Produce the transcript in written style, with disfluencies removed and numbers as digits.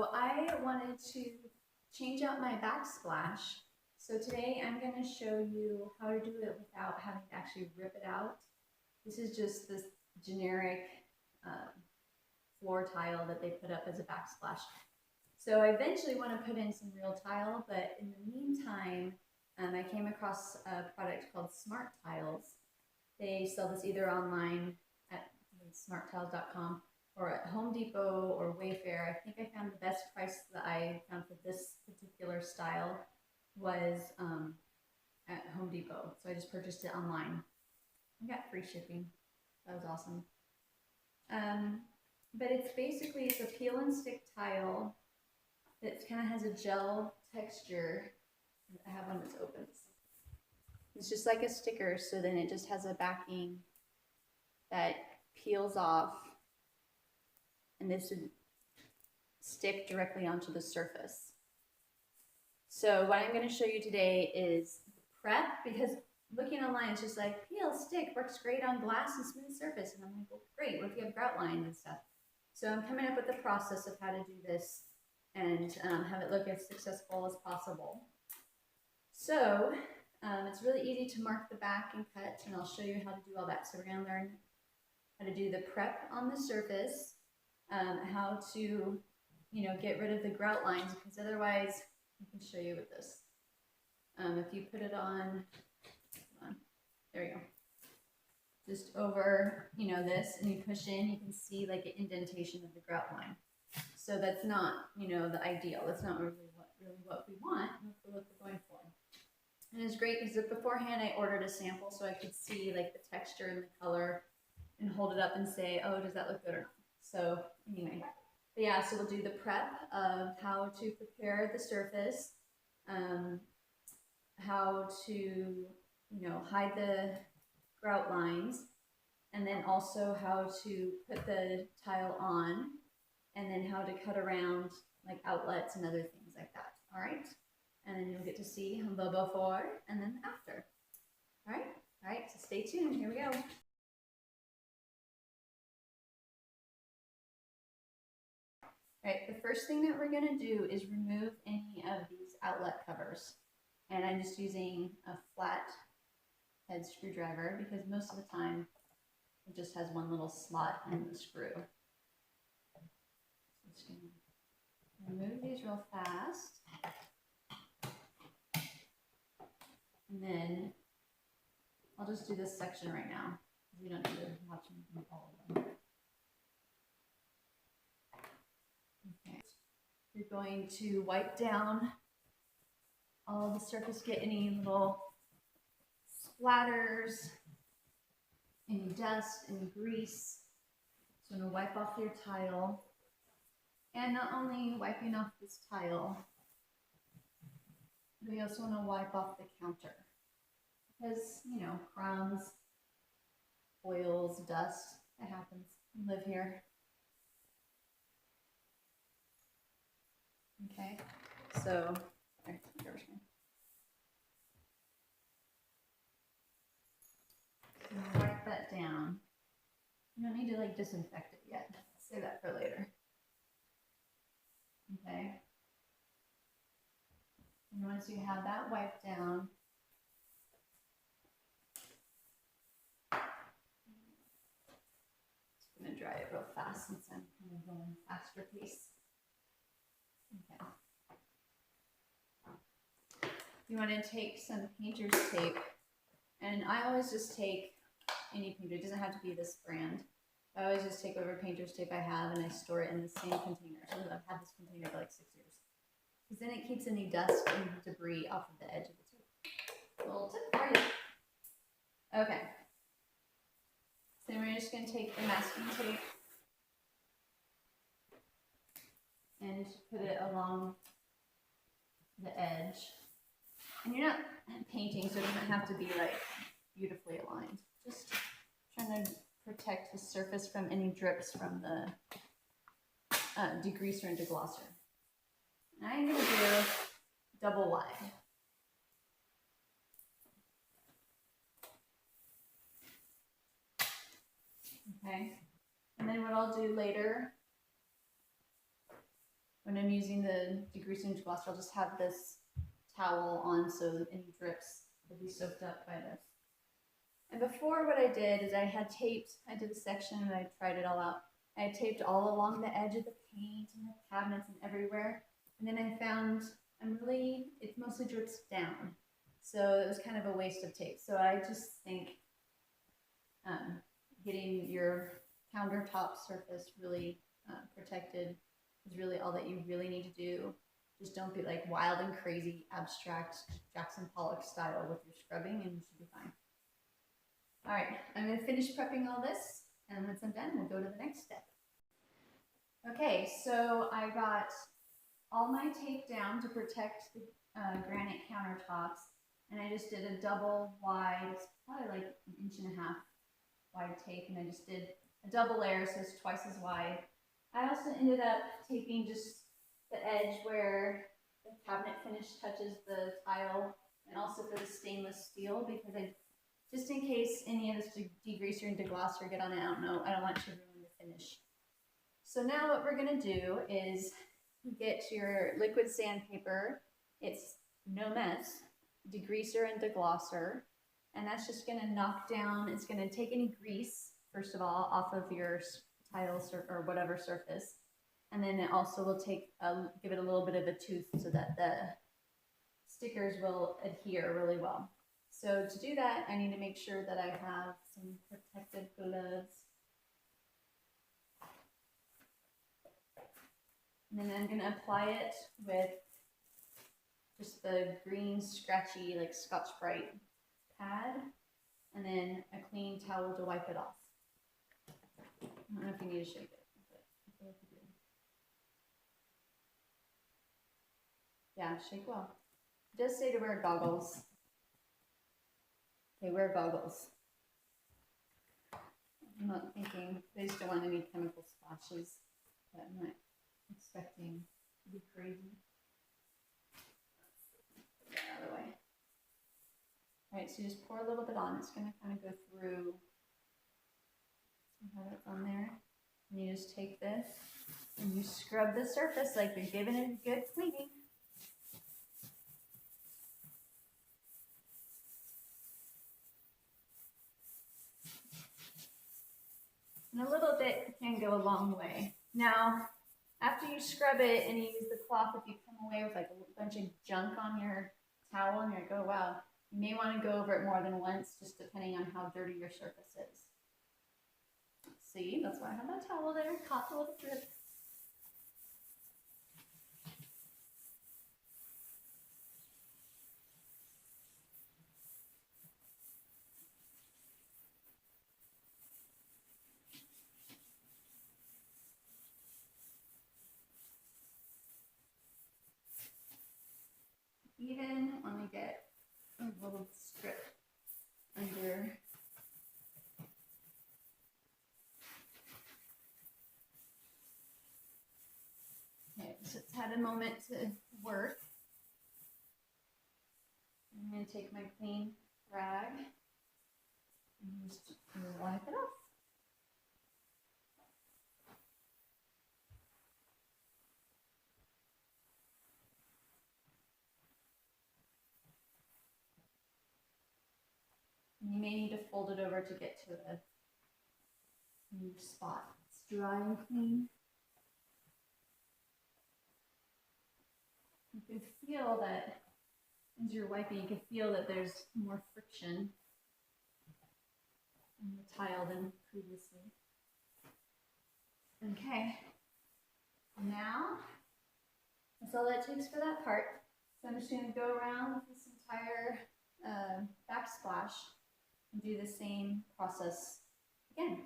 So I wanted to change out my backsplash. So today I'm going to show you how to do it without having to actually rip it out. This is just this generic floor tile that they put up as a backsplash. So I eventually want to put in some real tile, but in the meantime, I came across a product called Smart Tiles. They sell this either online at smarttiles.com or at Home Depot or Wayfair. I think I found the best price that I found for this particular style was at Home Depot. So I just purchased it online. I got free shipping. That was awesome. But it's a peel and stick tile that kind of has a gel texture. I have one that's open. It's just like a sticker, so then it just has a backing that peels off, and this would stick directly onto the surface. So what I'm going to show you today is the prep, because looking online it's just like peel, stick, works great on glass and smooth surface, and I'm like, well, great, what if you have grout lines and stuff? So I'm coming up with the process of how to do this and have it look as successful as possible. So it's really easy to mark the back and cut, and I'll show you how to do all that. So we're going to learn how to do the prep on the surface, how to, get rid of the grout lines, because otherwise, I can show you with this. If you put it on, there we go. Just over, this, and you push in, you can see like an indentation of the grout line. So that's not, the ideal. That's not really what we want. That's what we're going for. And it's great because beforehand I ordered a sample so I could see like the texture and the color and hold it up and say, oh, does that look good or not? So anyway, but yeah, so we'll do the prep of how to prepare the surface, how to, hide the grout lines, and then also how to put the tile on, and then how to cut around like outlets and other things like that. All right. And then you'll get to see the before and then the after. All right, so stay tuned. Here we go. All right, the first thing that we're going to do is remove any of these outlet covers. And I'm just using a flat head screwdriver because most of the time it just has one little slot in the screw. So I'm just going to remove these real fast. And then I'll just do this section right now because we don't need to watch all of them. Okay. You're going to wipe down all the surface, get any little splatters, any dust, any grease. So I'm going to wipe off your tile. And not only wiping off this tile, we also want to wipe off the counter because, crumbs, oils, dust, that happens. We live here. Okay, so, wipe that down. You don't need to disinfect it yet. Save that for later. Okay. And once you have that wiped down, just going to dry it real fast since I'm kind of going faster pace. Okay. You want to take some painter's tape, and I always just take any painter. It doesn't have to be this brand. I always just take whatever painter's tape I have and I store it in the same container. So I've had this container for like 6 years. Because then it keeps any dust and debris off of the edge of the tape. A little tip for you. Okay. So then we're just going to take the masking tape and just put it along the edge. And you're not painting, so it doesn't have to be beautifully aligned. Just trying to protect the surface from any drips from the degreaser and deglosser. Now I'm going to do double wide. Okay, and then what I'll do later when I'm using the degreasing deglassor, I'll just have this towel on so any drips will be soaked up by this. And before, what I did is I did a section and I tried it all out. I had taped all along the edge of the paint and the cabinets and everywhere. And then I found it mostly drips down. So it was kind of a waste of tape. So I just think getting your countertop surface really protected is really all that you really need to do. Just don't be like wild and crazy, abstract Jackson Pollock style with your scrubbing, and you should be fine. All right, I'm gonna finish prepping all this, and once I'm done, we'll go to the next step. Okay, so I got all my tape down to protect the granite countertops, and I just did a double wide, it's probably like 1.5 inches wide tape, and I just did a double layer, so it's twice as wide. I also ended up taping just the edge where the cabinet finish touches the tile, and also for the stainless steel, because just in case any of this degreaser and deglosser get on it, I don't want to ruin the finish. So now what we're gonna do is get your liquid sandpaper. It's no mess, degreaser and deglosser, and that's just gonna knock down, it's gonna take any grease, first of all, off of your tile or whatever surface. And then it also will give it a little bit of a tooth so that the stickers will adhere really well. So to do that, I need to make sure that I have some protective gloves. And then I'm gonna apply it with just the green scratchy like Scotch-Brite pad, and then a clean towel to wipe it off. I don't know if you need to shake it, but I feel like you do. Yeah, shake well. It does say to wear goggles. Okay, wear goggles. I'm not thinking, I just don't want any chemical splashes, but I'm not expecting to be crazy. Get that out of the way. All right, so you just pour a little bit on. It's going to kind of go through. See how that's on there? And you just take this and you scrub the surface like you're giving it a good cleaning. And a little bit can go a long way. Now, after you scrub it and you use the cloth, if you come away with like a bunch of junk on your towel and you're like, oh wow, you may want to go over it more than once, just depending on how dirty your surface is. See, that's why I have that towel there, caught the little drip. Even when we get a little strip under. Okay, so it's had a moment to work. I'm going to take my clean rag and just wipe it off. You may need to fold it over to get to a new spot. It's dry and clean. You can feel that as you're wiping, you can feel that there's more friction in the tile than previously. Okay, now that's all that takes for that part. So I'm just going to go around with this entire backsplash and do the same process again.